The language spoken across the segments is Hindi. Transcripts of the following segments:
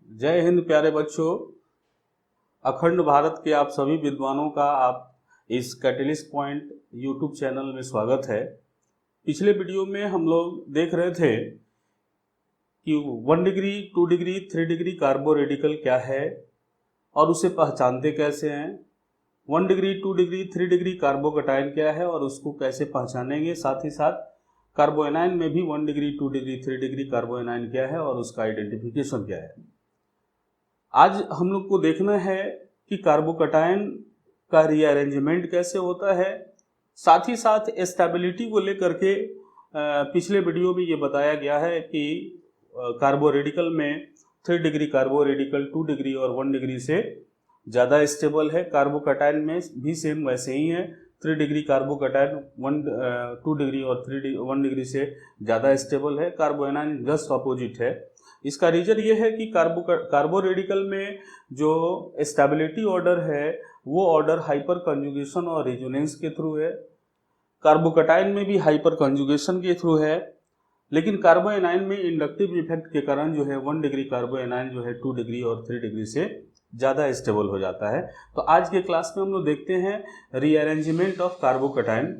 जय हिंद प्यारे बच्चों। अखंड भारत के आप सभी विद्वानों का आप इस कैटलिस्ट पॉइंट यूट्यूब चैनल में स्वागत है। पिछले वीडियो में हम लोग देख रहे थे कि 1 डिग्री 2 डिग्री 3 डिग्री कार्बो रेडिकल क्या है और उसे पहचानते कैसे हैं। 1 डिग्री 2 डिग्री 3 डिग्री कार्बोकटायन क्या है और उसको कैसे पहचानेंगे। साथ ही साथ कार्बोएनायन में भी 1 डिग्री 2 डिग्री 3 डिग्री कार्बोएनायन क्या है और उसका आइडेंटिफिकेशन क्या है। आज हम लोग को देखना है कि कार्बोकटायन का रीअरेंजमेंट कैसे होता है। साथ ही साथ स्टेबिलिटी को लेकर के पिछले वीडियो में ये बताया गया है कि कार्बो रेडिकल में 3 डिग्री कार्बो रेडिकल 2 डिग्री और 1 डिग्री से ज़्यादा स्टेबल है। कार्बोकटायन में भी सेम वैसे ही है। 3 डिग्री कार्बोकटायन 2 डिग्री और 1 डिग्री से ज़्यादा स्टेबल है। कार्बोएनायन जस्ट अपोजिट है। इसका रीजन ये है कि कार्बो रेडिकल में जो स्टेबिलिटी ऑर्डर है वो ऑर्डर हाइपर कंजुगेशन और रेजोनेंस के थ्रू है। कार्बोकटायन में भी हाइपर कंजुगेशन के थ्रू है, लेकिन कार्बोएनायन में इंडक्टिव इफेक्ट के कारण जो है 1 डिग्री कार्बोएनायन जो है 2 डिग्री और 3 डिग्री से ज़्यादा स्टेबल हो जाता है। तो आज के क्लास में हम लोग देखते हैं rearrangement of carbocation.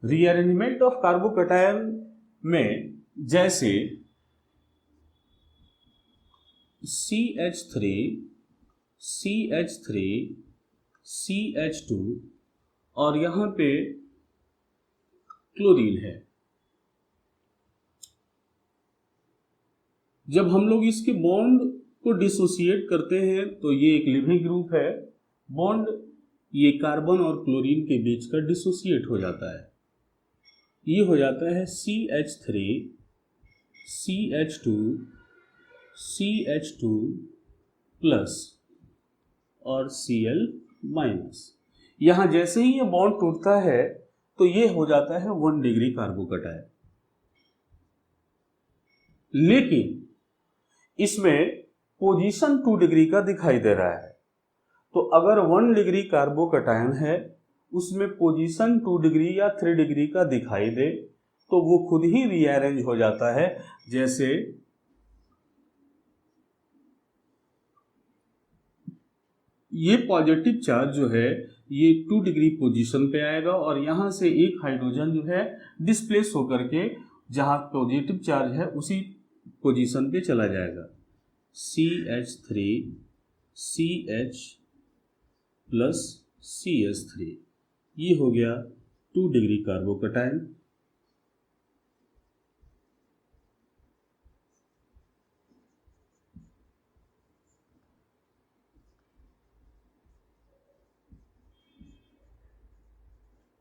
Rearrangement of carbocation में जैसे CH3 CH3 CH2 और यहाँ पे क्लोरीन है। जब हम लोग इसके बॉन्ड को डिसोसिएट करते हैं तो ये एक लिविंग ग्रुप है। बॉन्ड ये कार्बन और क्लोरीन के बीच का डिसोसिएट हो जाता है। ये हो जाता है CH3 CH2 CH2 प्लस और Cl माइनस। यहाँ जैसे ही ये बॉन्ड टूटता है तो ये हो जाता है 1 डिग्री कार्बोकटायन। लेकिन इसमें पोजीशन 2 डिग्री का दिखाई दे रहा है। तो अगर 1 डिग्री कार्बोकटायन है उसमें पोजीशन 2 डिग्री या 3 डिग्री का दिखाई दे तो वो खुद ही रीअरेंज हो जाता है। जैसे ये पॉजिटिव चार्ज जो है ये 2 डिग्री पोजीशन पे आएगा और यहाँ से एक हाइड्रोजन जो है डिस्प्लेस होकर के जहाँ पॉजिटिव चार्ज है उसी पोजीशन पे चला जाएगा। CH3 CH प्लस CH3 ये हो गया 2 डिग्री कार्बोकटायन।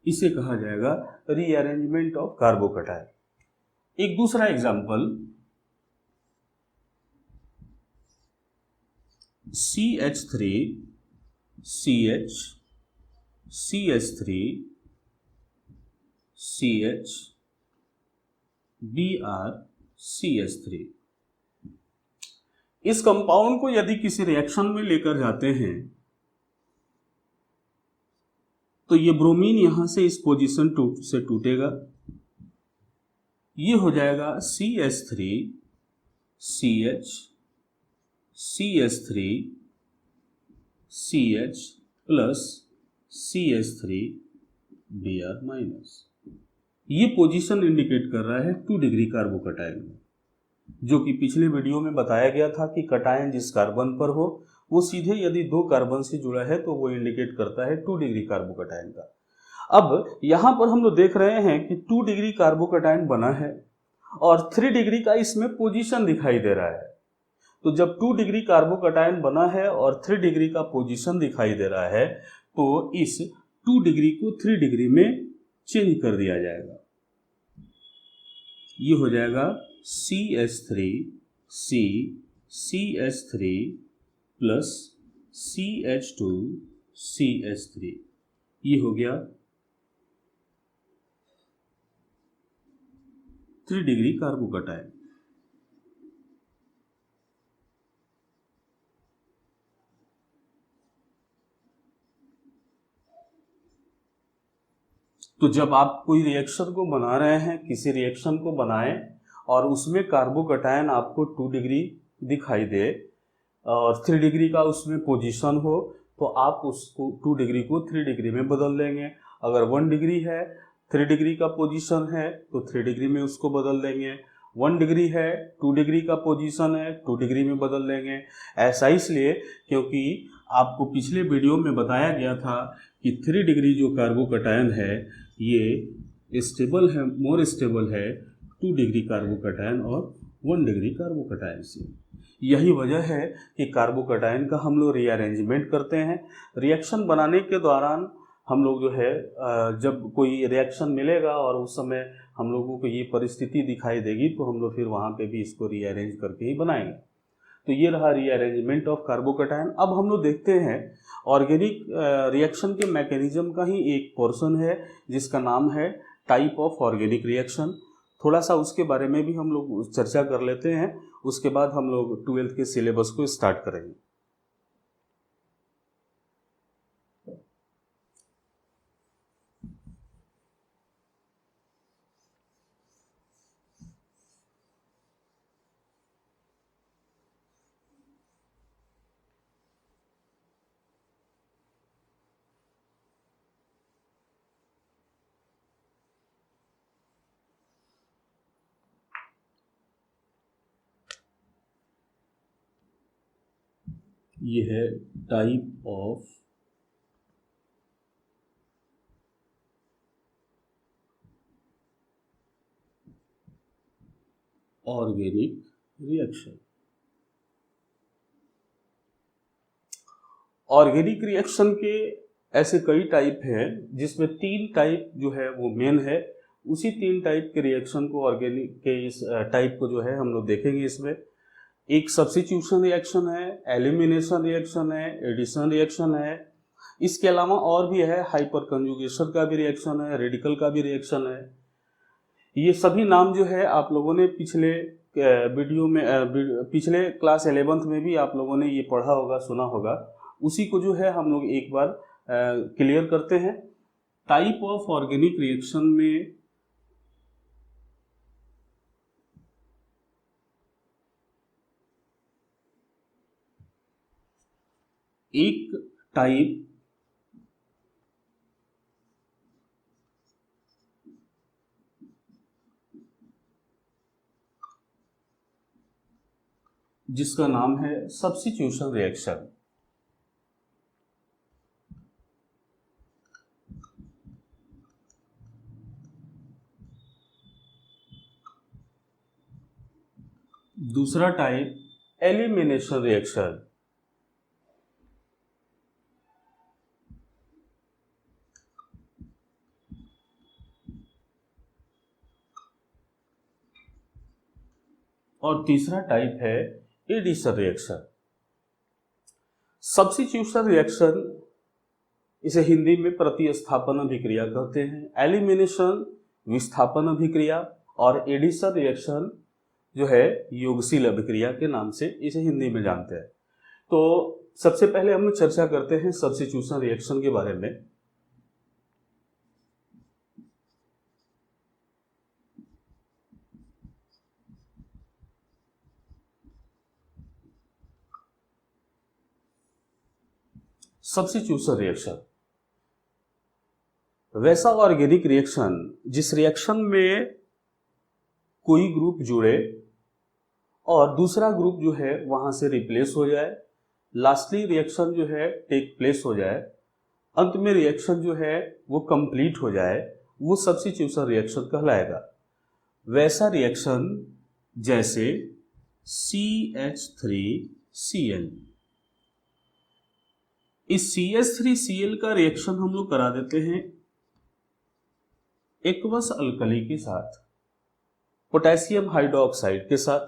इसे कहा जाएगा रीअरेंजमेंट ऑफ कार्बोकटायन। एक दूसरा example CH3 CH CH3 CH Br CH3। इस कंपाउंड को यदि किसी रिएक्शन में लेकर जाते हैं तो ये ब्रोमीन यहां से इस पोजीशन से टूटेगा। ये हो जाएगा CH3 CH CH3 CH plus CH3 Br minus. ये पोजीशन इंडिकेट कर रहा है 2 डिग्री कार्बोकटायन में, जो कि पिछले वीडियो में बताया गया था कि कटायन जिस कार्बन पर हो वो सीधे यदि 2 कार्बन से जुड़ा है तो वो इंडिकेट करता है 2 डिग्री कार्बोकटायन का। अब यहां पर हम लोग देख रहे हैं कि 2 डिग्री कार्बोकटायन बना है और 3 डिग्री का इसमें पोजीशन दिखाई दे रहा है। तो जब 2 डिग्री कार्बोकटायन बना है और 3 डिग्री का पोजीशन दिखाई दे रहा है तो इस 2 डिग्री को 3 डिग्री में चेंज कर दिया जाएगा। ये हो जाएगा CH3 CH3 plus CH2 CH3। ये हो गया 3 डिग्री कार्बोकटायन। तो जब आप कोई रिएक्शन को बना रहे हैं, किसी रिएक्शन को बनाएं और उसमें कार्बोकटायन आपको 2 डिग्री दिखाई दे और 3 डिग्री का उसमें पोजीशन हो, तो आप उसको 2 डिग्री को 3 डिग्री में बदल देंगे। अगर 1 डिग्री है, 3 डिग्री का पोजीशन है, तो 3 डिग्री में उसको बदल देंगे। 1 डिग्री है, 2 डिग्री का पोजीशन है, 2 डिग्री में बदल देंगे। ऐसा इसलिए क्योंकि आपको पिछले वीडियो में बताया गया था कि 3 डिग्री जो कार्बोकटायन है ये स्टेबल है, मोर स्टेबल है 2 डिग्री कार्बोकटायन और 1 डिग्री कार्बोकटायन से। यही वजह है कि कार्बोकटायन का हम लोग रीअरेंजमेंट करते हैं। रिएक्शन बनाने के दौरान हम लोग जो है जब कोई रिएक्शन मिलेगा और उस समय हम लोगों को ये परिस्थिति दिखाई देगी, तो हम लोग फिर वहाँ पे भी इसको रीअरेंज करके ही बनाएंगे। तो ये रहा रीअरेंजमेंट ऑफ कार्बोकटायन। अब हम लोग देखते हैं ऑर्गेनिक रिएक्शन के मैकेनिज्म का ही एक पोर्शन है जिसका नाम है टाइप ऑफ ऑर्गेनिक रिएक्शन। थोड़ा सा उसके बारे में भी हम लोग चर्चा कर लेते हैं, उसके बाद हम लोग 12th के सिलेबस को स्टार्ट करेंगे। ये है type of organic reaction. Organic reaction के ऐसे कई टाइप हैं जिसमें 3 टाइप जो है वो मेन है। उसी 3 टाइप के रिएक्शन को, ऑर्गेनिक के इस टाइप को जो है हम लोग देखेंगे। इसमें एक सब्स्टिट्यूशन रिएक्शन है, एलिमिनेशन रिएक्शन है, एडिशन रिएक्शन है। इसके अलावा और भी है, हाइपर कंजुगेशन का भी रिएक्शन है, रेडिकल का भी रिएक्शन है। ये सभी नाम जो है आप लोगों ने पिछले वीडियो में पिछले क्लास 11th में भी आप लोगों ने ये पढ़ा होगा, सुना होगा। उसी को जो है हम लोग एक बार क्लियर करते हैं। टाइप ऑफ ऑर्गेनिक रिएक्शन में एक टाइप जिसका नाम है सब्स्टिट्यूशन रिएक्शन। दूसरा टाइप एलिमिनेशन रिएक्शन। और तीसरा टाइप है एडिशन रिएक्शन। सब्स्टिट्यूशन रिएक्शन, इसे हिंदी में प्रतिस्थापन अभिक्रिया कहते हैं। एलिमिनेशन विस्थापन अभिक्रिया और एडिशन रिएक्शन जो है योगशील अभिक्रिया के नाम से इसे हिंदी में जानते हैं। तो सबसे पहले हम चर्चा करते हैं सब्स्टिट्यूशन रिएक्शन के बारे में। सब्स्टिट्यूशन रिएक्शन वैसा ऑर्गेनिक रिएक्शन जिस रिएक्शन में कोई ग्रुप जुड़े और दूसरा ग्रुप जो है वहां से रिप्लेस हो जाए, लास्टली रिएक्शन जो है टेक प्लेस हो जाए, अंत में रिएक्शन जो है वो कंप्लीट हो जाए, वो सब्स्टिट्यूशन रिएक्शन कहलाएगा। वैसा रिएक्शन जैसे CH3Cl, इस CH3Cl का रिएक्शन हम लोग करा देते हैं एक्वस अल्कली के साथ, पोटेशियम हाइड्रोक्साइड के साथ।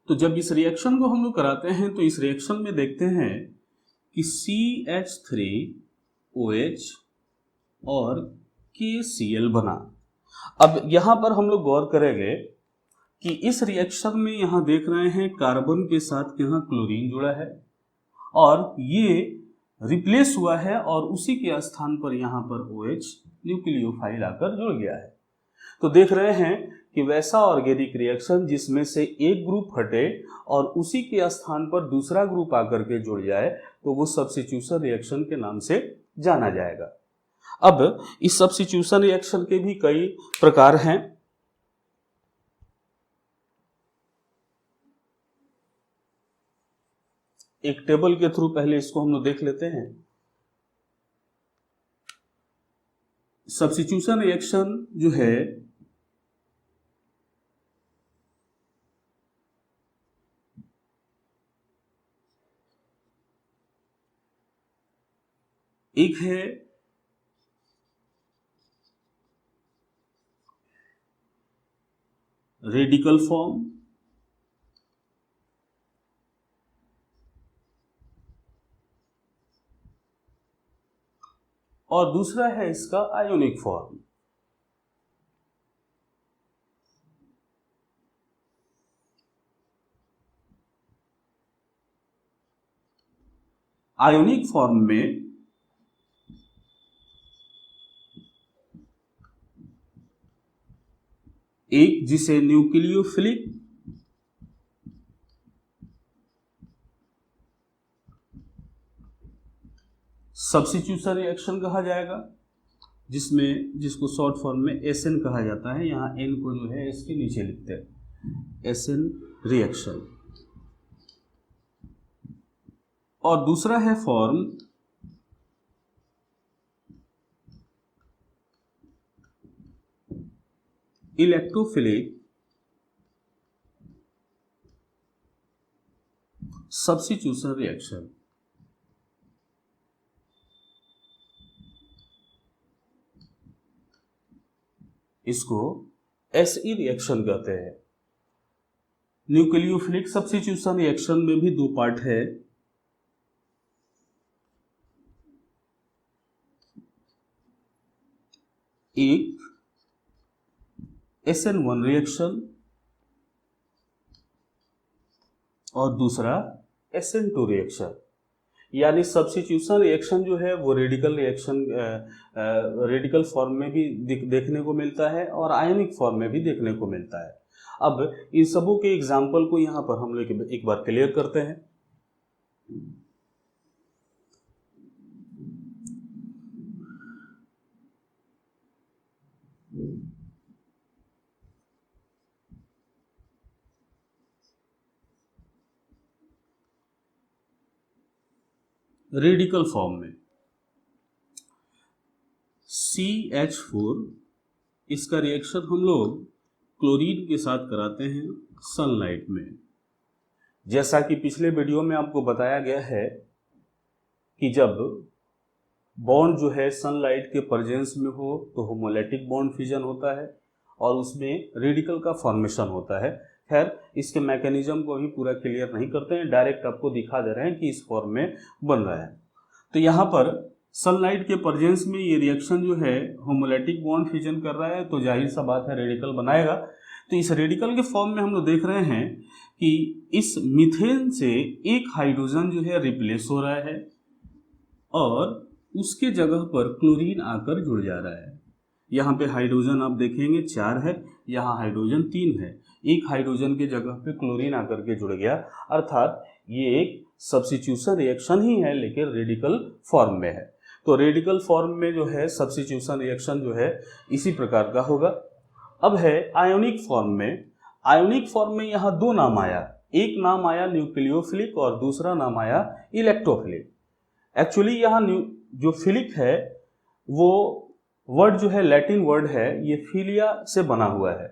तो जब इस रिएक्शन को हम लोग कराते हैं तो इस रिएक्शन में देखते हैं कि CH3OH और KCl बना। अब यहाँ पर हम लोग गौर करेंगे कि इस रिएक्शन में यहाँ देख रहे हैं कार्बन के साथ यहाँ क्लोरीन जुड़ा है और ये रिप्लेस हुआ है और उसी के स्थान पर यहाँ पर OH न्यूक्लियोफाइल आकर जुड़ गया है। तो देख रहे हैं कि वैसा ऑर्गेनिक रिएक्शन जिसमें से एक ग्रुप हटे और उसी के स्थान पर दूसरा ग्रुप आकर के जुड़ जाए तो वो सब्स्टिट्यूशन रिएक्शन के नाम से जाना जाएगा। अब इस सब्स्टिट्यूशन रिएक्शन के भी कई प्रकार हैं। एक टेबल के थ्रू पहले इसको हम लोग देख लेते हैं। सब्स्टिट्यूशन रिएक्शन जो है एक है रेडिकल फॉर्म, और दूसरा है इसका आयोनिक फॉर्म। आयोनिक फॉर्म में एक जिसे न्यूक्लियोफिलिक सब्स्टिट्यूशन रिएक्शन कहा जाएगा, जिसको शॉर्ट फॉर्म में SN कहा जाता है। यहाँ N को जो है इसके नीचे लिखते हैं, SN रिएक्शन। और दूसरा है फॉर्म इलेक्ट्रोफिलिक सब्स्टिट्यूशन रिएक्शन। इसको SE रिएक्शन कहते हैं। न्यूक्लियोफिलिक सब्स्टिट्यूशन रिएक्शन में भी दो पार्ट है। एक SN1 रिएक्शन और दूसरा SN2 रिएक्शन। यानी सब्स्टिट्यूशन रिएक्शन जो है वो रेडिकल रिएक्शन रेडिकल फॉर्म में भी देखने को मिलता है और आयनिक फॉर्म में भी देखने को मिलता है। अब इन सबों के एग्जाम्पल को यहाँ पर हम लोग एक बार क्लियर करते हैं। रेडिकल फॉर्म में CH4 इसका रिएक्शन हम लोग क्लोरीन के साथ कराते हैं सनलाइट में। जैसा कि पिछले वीडियो में आपको बताया गया है कि जब बॉन्ड जो है सनलाइट के प्रेजेंस में हो तो होमोलैटिक बॉन्ड फिजन होता है और उसमें रेडिकल का फॉर्मेशन होता है। खैर इसके मैकेनिज्म को अभी पूरा क्लियर नहीं करते हैं, डायरेक्ट आपको दिखा दे रहे हैं कि इस फॉर्म में बन रहा है। तो यहाँ पर सनलाइट के प्रेजेंस में ये रिएक्शन जो है होमोलैटिक बॉन्ड फिजन कर रहा है, तो जाहिर सा बात है रेडिकल बनाएगा। तो इस रेडिकल के फॉर्म में हम लोग देख रहे हैं कि इस मीथेन से एक हाइड्रोजन जो है रिप्लेस हो रहा है और उसके जगह पर क्लोरीन आकर जुड़ जा रहा है। यहाँ पे हाइड्रोजन आप देखेंगे 4 है, यहाँ हाइड्रोजन 3 है। एक हाइड्रोजन के जगह पे क्लोरीन आकर के जुड़ गया, अर्थात ये एक सब्स्टिट्यूशन रिएक्शन ही है लेकिन रेडिकल फॉर्म में है। तो रेडिकल फॉर्म में जो है सब्स्टिट्यूशन रिएक्शन जो है इसी प्रकार का होगा। अब है आयोनिक फॉर्म में। आयोनिक फॉर्म में यहाँ दो नाम आया, एक नाम आया न्यूक्लियोफिलिक और दूसरा नाम आया इलेक्ट्रोफिलिक। एक्चुअली यहाँ जो फिलिक है वो वर्ड जो है लैटिन वर्ड है, ये फिलिया से बना हुआ है।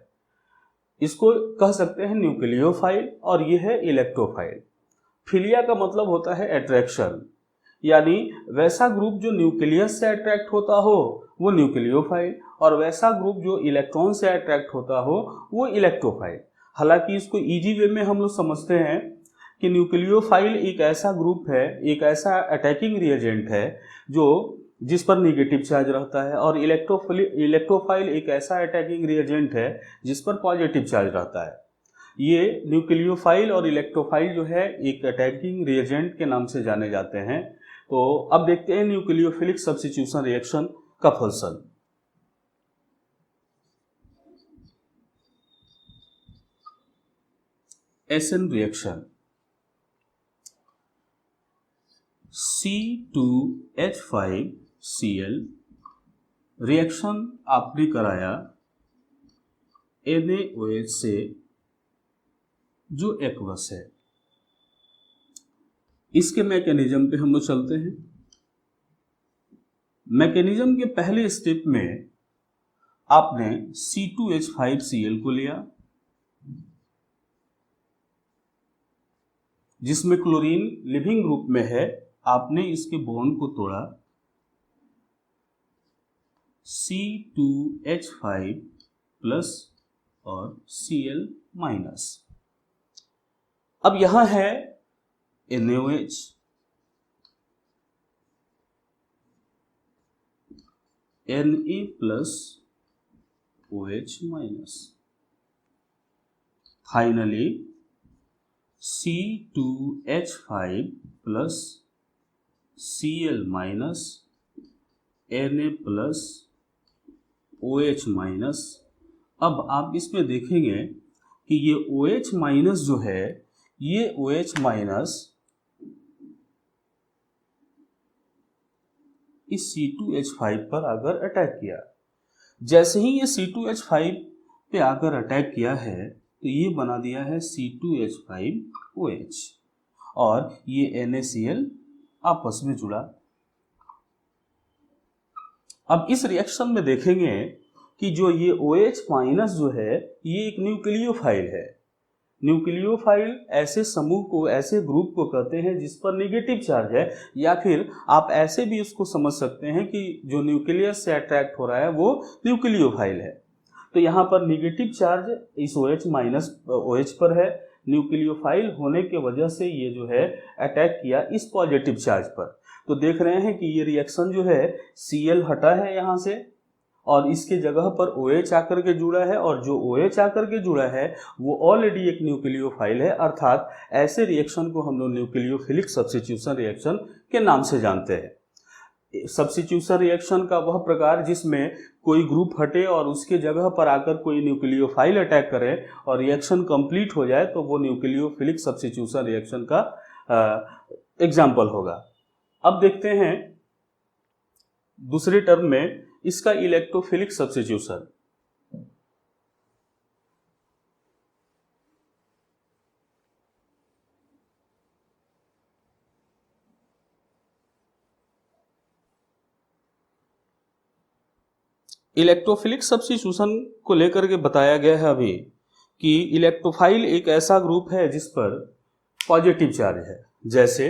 इसको कह सकते हैं न्यूक्लियोफाइल और ये है इलेक्ट्रोफाइल। फिलिया का मतलब होता है अट्रैक्शन, यानी वैसा ग्रुप जो न्यूक्लियस से अट्रैक्ट होता हो वो न्यूक्लियोफाइल और वैसा ग्रुप जो इलेक्ट्रॉन से अट्रैक्ट होता हो वो इलेक्ट्रोफाइल। हालांकि इसको इजी वे में हम लोग समझते हैं कि न्यूक्लियोफाइल एक ऐसा ग्रुप है, एक ऐसा अटैकिंग रिएजेंट है जो जिस पर निगेटिव चार्ज रहता है, और इलेक्ट्रोफाइल एक ऐसा अटैकिंग रिएजेंट है जिस पर पॉजिटिव चार्ज रहता है। ये न्यूक्लियोफाइल और इलेक्ट्रोफाइल जो है एक अटैकिंग रिएजेंट के नाम से जाने जाते हैं। तो अब देखते हैं न्यूक्लियोफिलिक सब्स्टिट्यूशन रिएक्शन का function. SN reaction, C2H5Cl reaction आपने कराया NaOH से जो एक्वस है। इसके मैकेनिज्म पे हम लोग चलते हैं। मैकेनिज्म के पहले स्टेप में आपने C2H5Cl को लिया, जिसमें क्लोरीन लिविंग ग्रुप में है। आपने इसके बॉन्ड को तोड़ा, C2H5 प्लस और Cl माइनस। अब यहां है NaOH, Na plus OH minus. Finally C2H5 plus Cl minus Na plus OH minus. अब आप इसमें देखेंगे कि ये OH माइनस जो है, ये OH माइनस इस C2H5 पर आकर अटैक किया। जैसे ही ये C2H5 पे आकर अटैक किया है तो ये बना दिया है C2H5OH, और ये NaCl आपस में जुड़ा। अब इस रिएक्शन में देखेंगे कि जो ये OH माइनस जो है, ये एक न्यूक्लियोफाइल है। न्यूक्लियोफाइल ऐसे समूह को, ऐसे ग्रुप को कहते हैं जिस पर नेगेटिव चार्ज है, या फिर आप ऐसे भी इसको समझ सकते हैं कि जो न्यूक्लियस से अट्रैक्ट हो रहा है वो न्यूक्लियोफाइल है। तो यहाँ पर नेगेटिव चार्ज इस OH माइनस OH पर है। न्यूक्लियोफाइल होने के वजह से ये जो है अटैक किया इस पॉजिटिव चार्ज पर। तो देख रहे हैं कि ये रिएक्शन जो है, Cl हटा है यहाँ से और इसके जगह पर OH आकर के जुड़ा है, और जो OH आकर के जुड़ा है वो ऑलरेडी एक न्यूक्लियोफाइल है। अर्थात ऐसे रिएक्शन को हम लोग न्यूक्लियोफिलिक सब्स्टिट्यूशन रिएक्शन के नाम से जानते हैं। सब्स्टिट्यूशन रिएक्शन का वह प्रकार जिसमें कोई ग्रुप हटे और उसके जगह पर आकर कोई न्यूक्लियोफाइल अटैक करे और रिएक्शन कंप्लीट हो जाए, तो वो न्यूक्लियोफिलिक सब्स्टिट्यूशन रिएक्शन का एग्जाम्पल होगा। अब देखते हैं दूसरे टर्म में इसका इलेक्ट्रोफिलिक सब्स्टिट्यूशन। इलेक्ट्रोफिलिक सब्स्टिट्यूशन को लेकर के बताया गया है अभी कि इलेक्ट्रोफाइल एक ऐसा ग्रुप है जिस पर पॉजिटिव चार्ज है। जैसे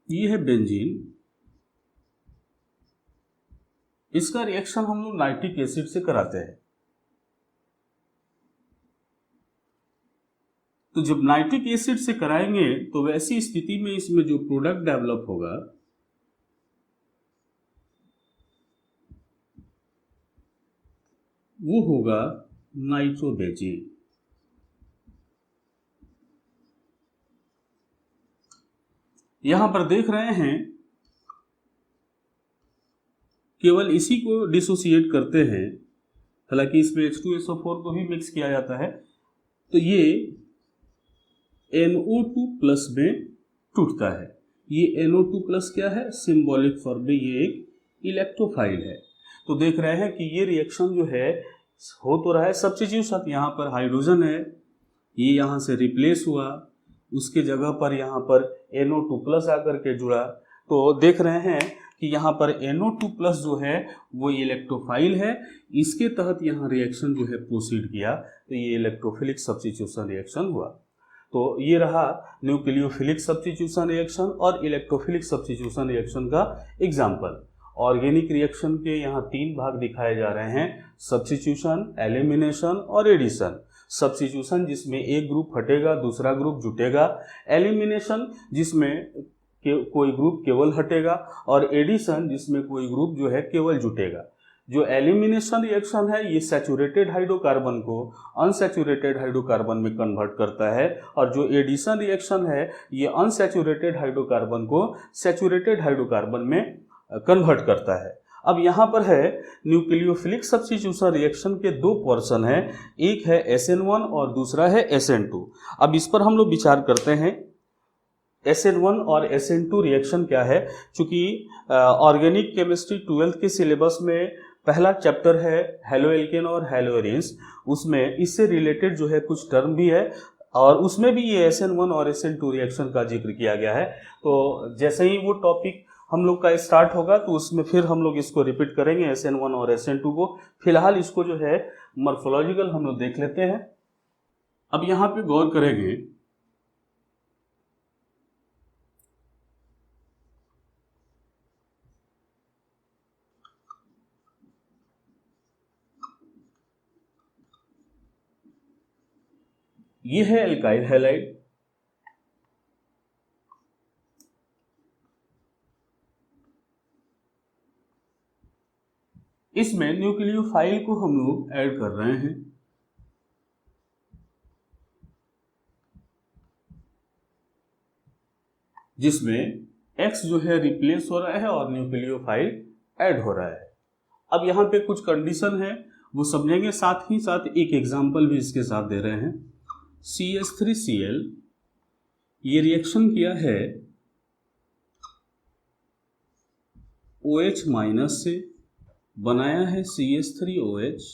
ये है बेंजीन, इसका रिएक्शन हम लोग नाइट्रिक एसिड से कराते हैं। तो जब नाइट्रिक एसिड से कराएंगे तो वैसी स्थिति में इसमें जो प्रोडक्ट डेवलप होगा वो होगा नाइट्रोबेंजीन। यहां पर देख रहे हैं केवल इसी को डिसोसिएट करते हैं, हालांकि इसमें H2SO4 को भी मिक्स किया जाता है। तो ये NO2 प्लस में टूटता है। ये NO2 प्लस क्या है, सिंबॉलिक फॉर्म में ये एक इलेक्ट्रोफाइल है। तो देख रहे हैं कि ये रिएक्शन जो है हो तो रहा है सब्स्टिट्यूशन। यहाँ पर हाइड्रोजन है, ये यहाँ से रिप्लेस हुआ, उसके जगह पर यहाँ पर NO2 प्लस आकर के जुड़ा। तो देख रहे हैं कि यहाँ पर NO2 प्लस जो है वो इलेक्ट्रोफाइल है। इसके तहत यहाँ रिएक्शन जो है प्रोसीड किया, तो ये इलेक्ट्रोफिलिक सब्स्टिट्यूशन रिएक्शन हुआ। तो ये रहा न्यूक्लियोफिलिक सब्स्टिट्यूशन रिएक्शन और इलेक्ट्रोफिलिक सब्स्टिट्यूशन रिएक्शन का एग्जाम्पल। ऑर्गेनिक रिएक्शन के यहाँ 3 भाग दिखाए जा रहे हैं, सब्स्टिट्यूशन, एलिमिनेशन और एडिशन। सब्स्टिट्यूशन जिसमें एक ग्रुप हटेगा दूसरा ग्रुप जुटेगा, एलिमिनेशन जिसमें कोई ग्रुप केवल हटेगा, और एडिशन जिसमें कोई ग्रुप जो है केवल जुटेगा। जो एलिमिनेशन रिएक्शन है ये सैचुरेटेड हाइड्रोकार्बन को अनसैचुरेटेड हाइड्रोकार्बन में कन्वर्ट करता है, और जो एडिशन रिएक्शन है ये अनसैचुरेटेड हाइड्रोकार्बन को सैचुरेटेड हाइड्रोकार्बन में कन्वर्ट करता है। अब यहाँ पर है न्यूक्लियोफिलिक सब्स्टिट्यूशन रिएक्शन के दो पोर्शन है, एक है SN1 और दूसरा है SN2। अब इस पर हम लोग विचार करते हैं। SN1 और SN2 रिएक्शन क्या है? चूंकि ऑर्गेनिक केमिस्ट्री 12th के सिलेबस में पहला चैप्टर है हेलोएल्केन और हेलोएरिन्स, उसमें इससे रिलेटेड जो है कुछ टर्म भी है, और उसमें भी ये SN1 और SN2 रिएक्शन का जिक्र किया गया है। तो जैसे ही वो टॉपिक हम लोग का स्टार्ट होगा तो उसमें फिर हम लोग इसको रिपीट करेंगे SN1 और SN2 को। फिलहाल इसको जो है मॉर्फोलॉजिकल हम लोग देख लेते हैं। अब यहाँ पे गौर करेंगे, ये है एल्काइल हैलाइड, इसमें न्यूक्लियोफाइल को हम लोग ऐड कर रहे हैं, जिसमें X जो है रिप्लेस हो रहा है और न्यूक्लियोफाइल ऐड हो रहा है। अब यहाँ पे कुछ कंडीशन है वो समझेंगे, साथ ही साथ एक एग्जांपल भी इसके साथ दे रहे हैं। CH3Cl ये रिएक्शन किया है OH माइनस से, बनाया है CH3OH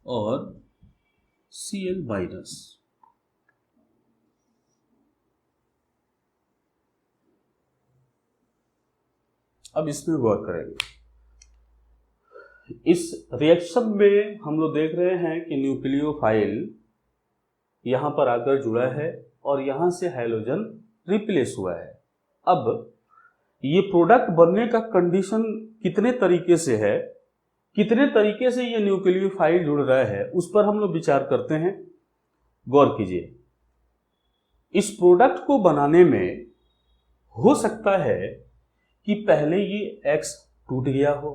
और Cl माइनस। अब इसमें गौर करेंगे, इस रिएक्शन में हम लोग देख रहे हैं कि न्यूक्लियोफाइल यहां पर आकर जुड़ा है और यहां से हाइड्रोजन रिप्लेस हुआ है। अब ये प्रोडक्ट बनने का कंडीशन कितने तरीके से है, कितने तरीके से ये न्यूक्लियोफाइल जुड़ रहा है, उस पर हम लोग विचार करते हैं। गौर कीजिए, इस प्रोडक्ट को बनाने में हो सकता है कि पहले ये X टूट गया हो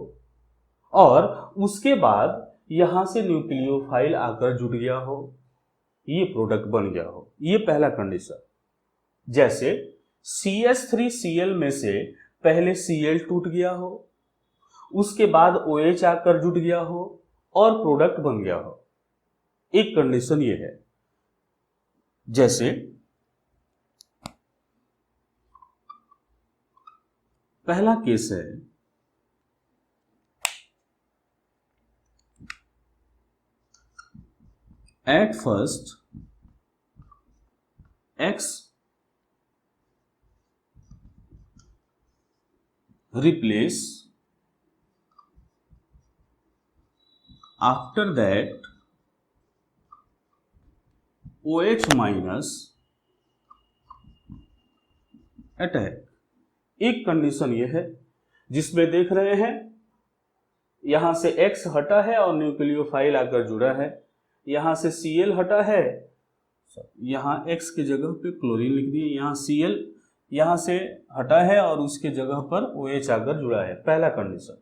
और उसके बाद यहां से न्यूक्लियोफाइल आकर जुड़ गया हो, ये प्रोडक्ट बन गया हो। ये पहला कंडीशन। जैसे CH3Cl में से पहले Cl टूट गया हो, उसके बाद OH आकर जुड़ गया हो और प्रोडक्ट बन गया हो। एक कंडीशन ये है। जैसे पहला केस है, at first X replace, after that OH minus attack. एक कंडीशन ये है जिसमें देख रहे हैं यहां से X हटा है और न्यूक्लियोफाइल आकर जुड़ा है, यहां से Cl हटा है, यहां X की जगह पे क्लोरीन लिख दिए, यहां Cl यहां से हटा है और उसके जगह पर OH आकर जुड़ा है। पहला कंडीशन।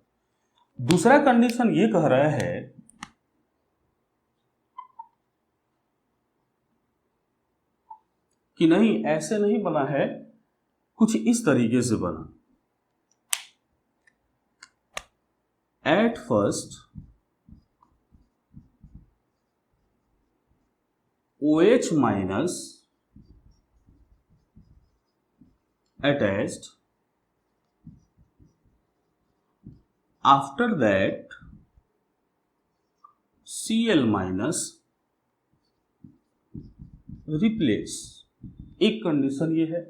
दूसरा कंडीशन ये कह रहा है कि नहीं, ऐसे नहीं बना है, कुछ इस तरीके से बना। At first OH minus attached, after that Cl minus replace। एक कंडीशन ये है।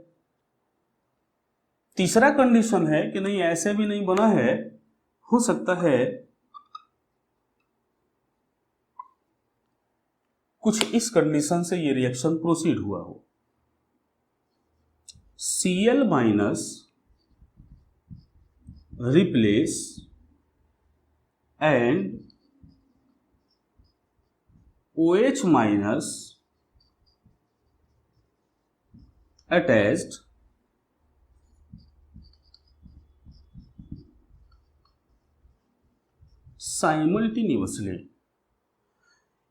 तीसरा कंडीशन है कि नहीं, ऐसे भी नहीं बना है, हो सकता है कुछ इस कंडीशन से ये रिएक्शन प्रोसीड हुआ हो। Cl minus replace and OH minus attached simultaneously.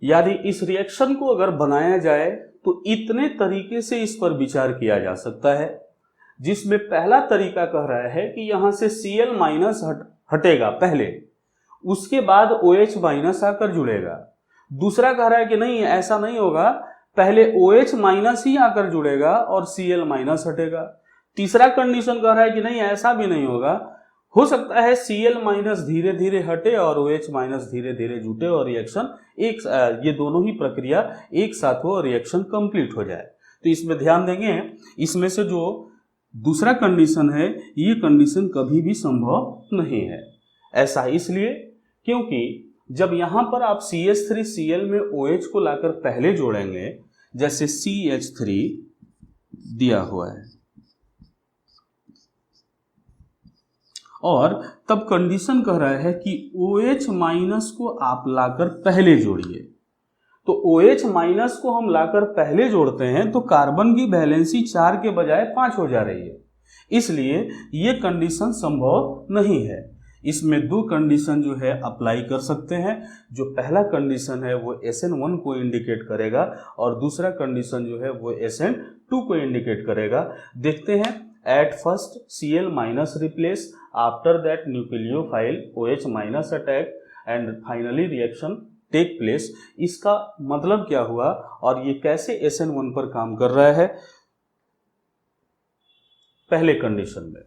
यानी इस रिएक्शन को अगर बनाया जाए तो इतने तरीके से इस पर विचार किया जा सकता है, जिसमें पहला तरीका कह रहा है कि यहां से Cl माइनस हटेगा पहले, उसके बाद OH माइनस आकर जुड़ेगा। दूसरा कह रहा है कि नहीं, ऐसा नहीं होगा, पहले OH माइनस ही आकर जुड़ेगा और Cl माइनस हटेगा। तीसरा कंडीशन कह रहा है कि नहीं, ऐसा भी नहीं होगा, हो सकता है Cl माइनस धीरे धीरे हटे और OH माइनस धीरे धीरे जुटे और रिएक्शन ये दोनों ही प्रक्रिया एक साथ हो और रिएक्शन कंप्लीट हो जाए। तो इसमें ध्यान देंगे, इसमें से जो दूसरा कंडीशन है ये कंडीशन कभी भी संभव नहीं है। ऐसा इसलिए क्योंकि जब यहां पर आप CH3Cl में OH को लाकर पहले जोड़ेंगे, जैसे CH3 दिया हुआ है, और तब कंडीशन कह रहा है कि OH माइनस को आप लाकर पहले जोड़िए। तो OH माइनस को हम लाकर पहले जोड़ते हैं तो कार्बन की वैलेंसी 4 के बजाय 5 हो जा रही है, इसलिए ये कंडीशन संभव नहीं है। इसमें दो कंडीशन जो है अप्लाई कर सकते हैं। जो पहला कंडीशन है वो SN1 को इंडिकेट करेगा और दूसरा कंडीशन जो है वो SN2 को इंडिकेट करेगा। देखते हैं, at first Cl minus replace, after that nucleophile OH minus attack and finally reaction take place. इसका मतलब क्या हुआ और ये कैसे SN1 पर काम कर रहा है? पहले कंडीशन में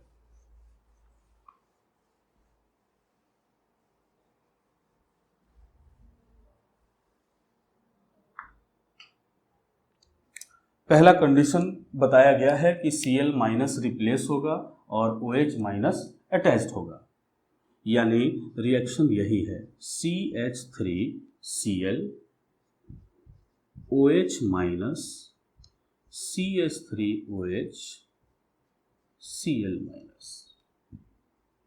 पहला कंडीशन बताया गया है कि Cl माइनस रिप्लेस होगा और OH माइनस अटैच्ड होगा, यानी रिएक्शन यही है, CH3Cl OH minus CH3OH Cl minus.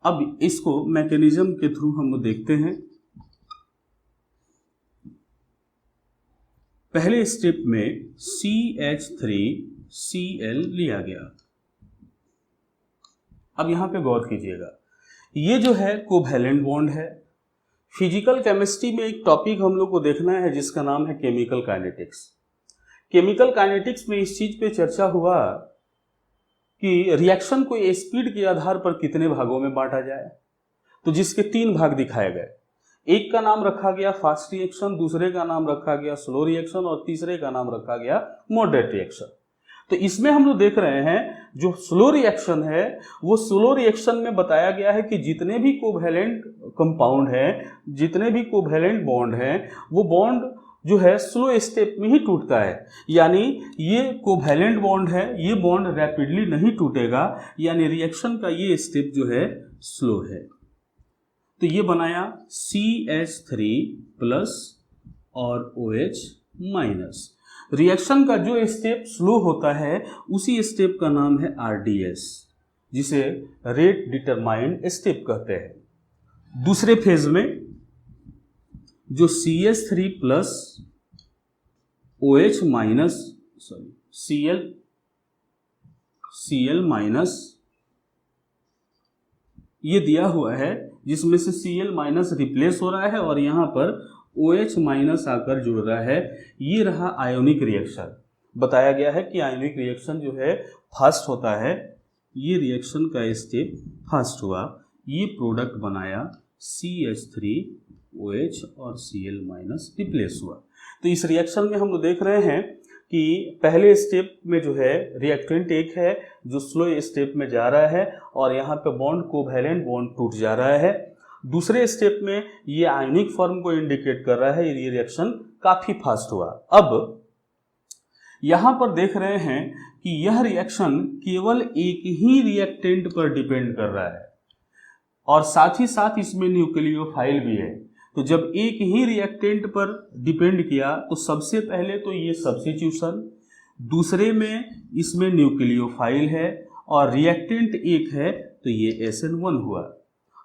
अब इसको मैकेनिज्म के थ्रू हम लोग देखते हैं। पहले स्टेप में CH3Cl लिया गया। अब यहां पे गौर कीजिएगा, ये जो है कोवैलेंट बॉन्ड है। फिजिकल केमिस्ट्री में एक टॉपिक हम लोग को देखना है जिसका नाम है केमिकल काइनेटिक्स। केमिकल काइनेटिक्स में इस चीज पे चर्चा हुआ कि रिएक्शन को स्पीड के आधार पर कितने भागों में बांटा जाए, तो जिसके 3 भाग दिखाए गए। एक का नाम रखा गया फास्ट रिएक्शन, दूसरे का नाम रखा गया स्लो रिएक्शन और तीसरे का नाम रखा गया मॉडरेट रिएक्शन। तो इसमें हम लोग देख रहे हैं जो स्लो रिएक्शन है, वो स्लो रिएक्शन में बताया गया है कि जितने भी कोवैलेंट कंपाउंड हैं, जितने भी कोवैलेंट बॉन्ड हैं, वो बॉन्ड जो है स्लो स्टेप में ही टूटता है। यानी ये कोवैलेंट बॉन्ड है, ये बॉन्ड रैपिडली नहीं टूटेगा, यानी रिएक्शन का ये स्टेप जो है स्लो है। तो ये बनाया CH3 प्लस और OH माइनस। रिएक्शन का जो स्टेप स्लो होता है उसी स्टेप का नाम है RDS, जिसे रेट डिटरमाइंड स्टेप कहते हैं। दूसरे फेज में जो CH3 plus OH minus Cl minus ये दिया हुआ है, जिसमें से Cl माइनस रिप्लेस हो रहा है और यहाँ पर OH माइनस आकर जुड़ रहा है। ये रहा आयोनिक रिएक्शन। बताया गया है कि आयोनिक रिएक्शन जो है फास्ट होता है। ये रिएक्शन का स्टेप फास्ट हुआ, ये प्रोडक्ट बनाया CH3OH और Cl माइनस रिप्लेस हुआ। तो इस रिएक्शन में हम लोग देख रहे हैं कि पहले स्टेप में जो है रिएक्टेंट एक है जो स्लो स्टेप में जा रहा है और यहाँ पे बॉन्ड कोवैलेंट बॉन्ड टूट जा रहा है। दूसरे स्टेप में ये आयनिक फॉर्म को इंडिकेट कर रहा है, ये रिएक्शन काफी फास्ट हुआ। अब यहाँ पर देख रहे हैं कि यह रिएक्शन केवल एक ही रिएक्टेंट पर डिपेंड कर रहा है और साथ ही साथ इसमें न्यूक्लियोफाइल भी है। तो जब एक ही रिएक्टेंट पर डिपेंड किया तो सबसे पहले तो ये सब्स्टिट्यूशन, दूसरे में इसमें न्यूक्लियोफाइल है और रिएक्टेंट एक है तो ये SN1 हुआ।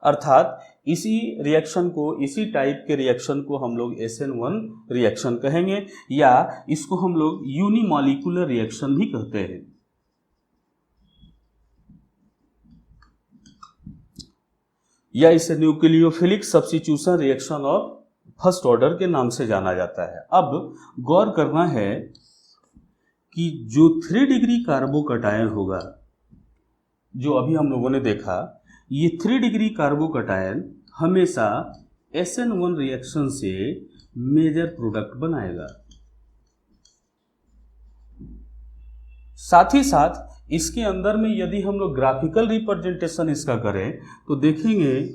अर्थात इसी रिएक्शन को, इसी टाइप के रिएक्शन को हम लोग SN1 रिएक्शन कहेंगे, या इसको हम लोग यूनिमॉलिक्यूलर रिएक्शन भी कहते हैं। या इसे nucleophilic substitution reaction of first order के नाम से जाना जाता है। अब गौर करना है कि जो 3 डिग्री कार्बोकटायन होगा, जो अभी हम लोगों ने देखा, ये 3 डिग्री कार्बोकटायन हमेशा SN1 रिएक्शन से मेजर प्रोडक्ट बनाएगा। साथ ही साथ इसके अंदर में यदि हम लोग ग्राफिकल रिप्रेजेंटेशन इसका करें तो देखेंगे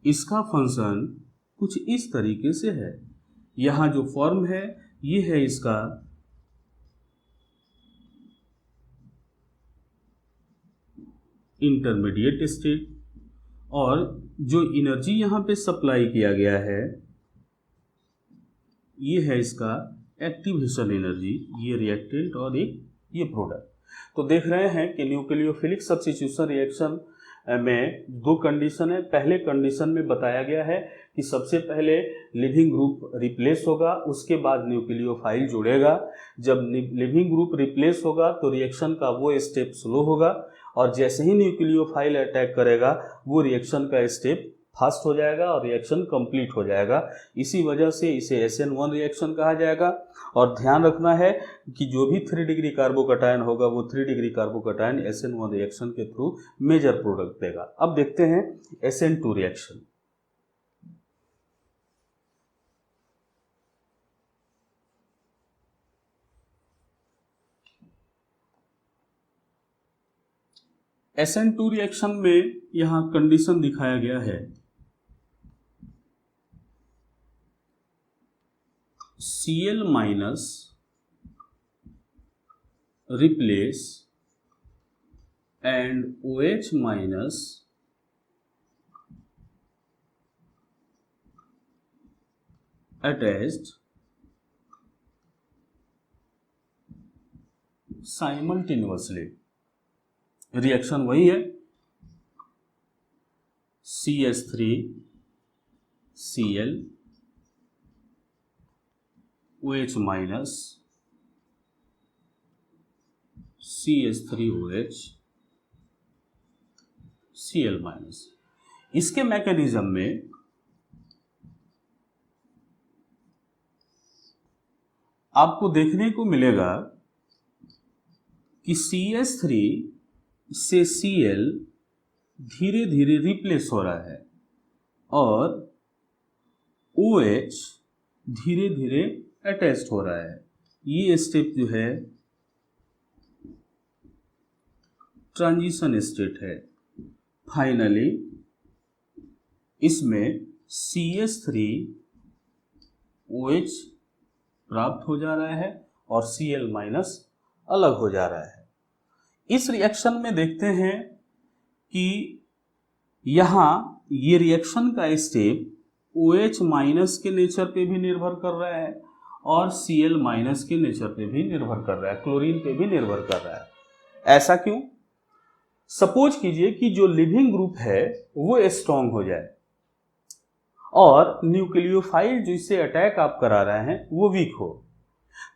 इसका फंक्शन कुछ इस तरीके से है। यहां जो फॉर्म है ये है इसका इंटरमीडिएट स्टेट, और जो एनर्जी यहां पे सप्लाई किया गया है ये है इसका एक्टिवेशन एनर्जी, ये रिएक्टेंट और एक ये प्रोडक्ट। तो देख रहे हैं कि न्यूक्लियोफिलिक सब्स्टिट्यूशन रिएक्शन में 2 कंडीशन है। पहले कंडीशन में बताया गया है कि सबसे पहले लिविंग ग्रुप रिप्लेस होगा, उसके बाद न्यूक्लियोफाइल जुड़ेगा। जब लिविंग ग्रुप रिप्लेस होगा तो रिएक्शन का वो स्टेप स्लो होगा, और जैसे ही न्यूक्लियोफाइल अटैक करेगा वो रिएक्शन का स्टेप फास्ट हो जाएगा और रिएक्शन कंप्लीट हो जाएगा। इसी वजह से इसे SN1 रिएक्शन कहा जाएगा। और ध्यान रखना है कि जो भी 3 डिग्री कार्बोकटायन होगा वो 3 डिग्री कार्बोकटायन SN1 रिएक्शन के थ्रू मेजर प्रोडक्ट देगा। अब देखते हैं SN2 रिएक्शन। SN2 रिएक्शन में यहां कंडीशन दिखाया गया है Cl minus replace and OH minus attached simultaneously. Reaction वही है, CH3 Cl OH minus CH3OH Cl minus. इसके मैकेनिज्म में आपको देखने को मिलेगा कि CH3 से Cl धीरे धीरे रिप्लेस हो रहा है और OH धीरे धीरे अटैच्ड हो रहा है। ये स्टेप जो है ट्रांजिशन स्टेट है। फाइनली इसमें CH3OH प्राप्त हो जा रहा है और Cl माइनस अलग हो जा रहा है। इस रिएक्शन में देखते हैं कि यहाँ ये रिएक्शन का स्टेप OH माइनस के नेचर पे भी निर्भर कर रहा है और Cl माइनस के नेचर पे भी निर्भर कर रहा है, क्लोरीन पे भी निर्भर कर रहा है। ऐसा क्यों? सपोज कीजिए कि जो लिविंग ग्रुप है वो स्ट्रॉन्ग हो जाए और न्यूक्लियोफाइल जिससे अटैक आप करा रहे हैं वो वीक हो।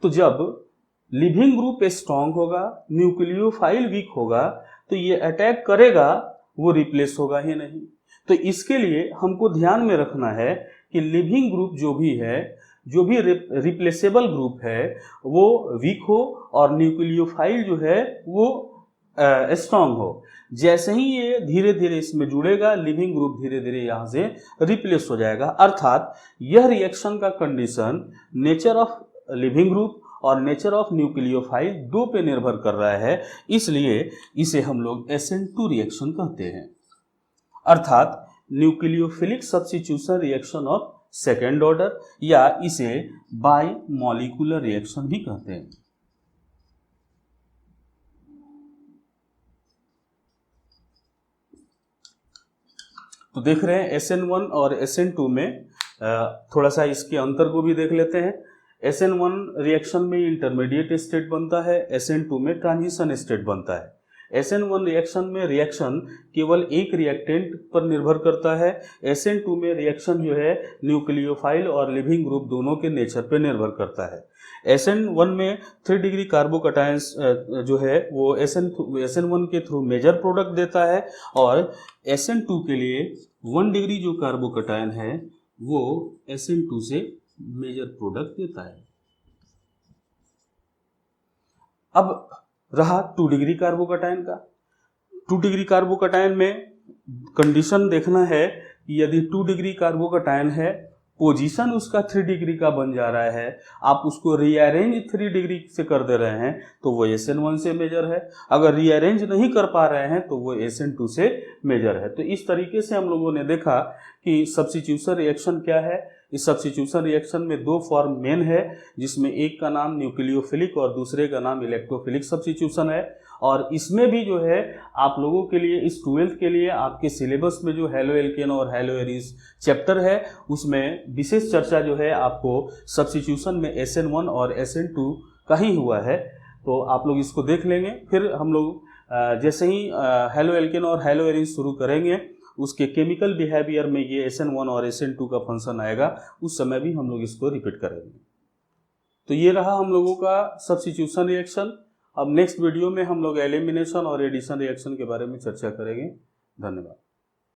तो जब लिविंग ग्रुप स्ट्रॉन्ग होगा, न्यूक्लियोफाइल वीक होगा, तो ये अटैक करेगा, वो रिप्लेस होगा ही नहीं। तो इसके लिए हमको ध्यान में रखना है कि लिविंग ग्रुप जो भी है, जो भी रिप्लेसेबल ग्रुप है, वो वीक हो और न्यूक्लियोफाइल जो है वो स्ट्रॉन्ग हो। जैसे ही ये धीरे धीरे इसमें जुड़ेगा, लिविंग ग्रुप धीरे धीरे यहाँ से रिप्लेस हो जाएगा। अर्थात यह रिएक्शन का condition nature of leaving group और नेचर ऑफ न्यूक्लियोफाइल 2 पे निर्भर कर रहा है, इसलिए इसे हम लोग SN2 रिएक्शन कहते हैं। अर्थात nucleophilic substitution reaction of second order, या इसे बाई मॉलिक्यूलर रिएक्शन भी कहते हैं। तो देख रहे हैं SN1 और SN2 में थोड़ा सा इसके अंतर को भी देख लेते हैं। SN1 रिएक्शन में इंटरमीडिएट स्टेट बनता है, SN2 में ट्रांजिशन स्टेट बनता है। SN1 रिएक्शन में रिएक्शन केवल एक रिएक्टेंट पर निर्भर करता है। SN2 में रिएक्शन जो है न्यूक्लियोफाइल और लिविंग ग्रुप दोनों के नेचर पर निर्भर करता है। SN1 में 3 डिग्री कार्बोकटायंस जो है वो SN1 के थ्रू मेजर प्रोडक्ट देता है और SN2 के लिए 1 डिग्री जो कार्बोकटायन है वो SN2 से मेजर प्रोडक्ट देता है। अब रहा 2 डिग्री कार्बोकटायन का। 2 डिग्री कार्बोकटायन में कंडीशन देखना है कि यदि 2 डिग्री कार्बोकटायन है, पोजीशन उसका 3 डिग्री का बन जा रहा है, आप उसको रीअरेंज 3 डिग्री से कर दे रहे हैं तो वो SN1 से मेजर है। अगर रीअरेंज नहीं कर पा रहे हैं तो वो SN2 से मेजर है। तो इस तरीके से हम लोगों ने देखा कि सब्स्टिट्यूशन रिएक्शन क्या है। इस सब्स्टिट्यूशन रिएक्शन में 2 फॉर्म मेन है, जिसमें एक का नाम न्यूक्लियोफिलिक और दूसरे का नाम इलेक्ट्रोफिलिक सब्स्टिट्यूशन है। और इसमें भी जो है आप लोगों के लिए इस 12th के लिए आपके सिलेबस में जो हैलो एल्केन और हैलो एरीज चैप्टर है उसमें विशेष चर्चा जो है आपको सब्स्टिट्यूशन में SN1 और SN2 का ही हुआ है। तो आप लोग इसको देख लेंगे। फिर हम लोग जैसे ही हैलो एल्केन और हैलो एरीज शुरू करेंगे उसके केमिकल बिहेवियर में ये SN1 और SN2 का फंक्शन आएगा, उस समय भी हम लोग इसको रिपीट करेंगे। तो ये रहा हम लोगों का सब्स्टिट्यूशन रिएक्शन। अब नेक्स्ट वीडियो में हम लोग एलिमिनेशन और एडिशन रिएक्शन के बारे में चर्चा करेंगे। धन्यवाद।